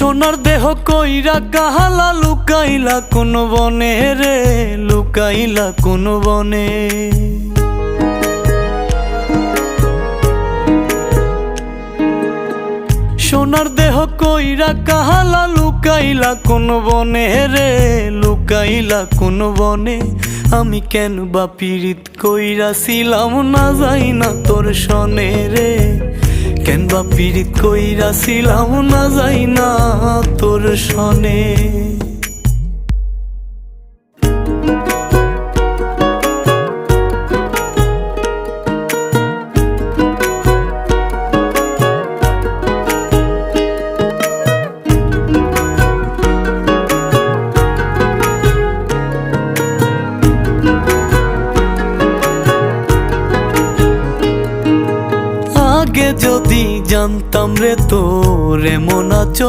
সোনার দেহ কইরা কাহালা লুকাইলা কোন বনে রে, লুকাইলা কোন বনে। সোনার দেহ কইরা কাহালা লুকাইলা কোন বনে রে, লুকাইলা কোন বনে। আমি কেন বা পীড়িত কইরাছিলাম না যাই না তোর সনে রে, কেন বা পীড়িত কইরাছিলাম না যাই না তোর সনে। আগে যদি জানতাম রে তোর এমন আচরণ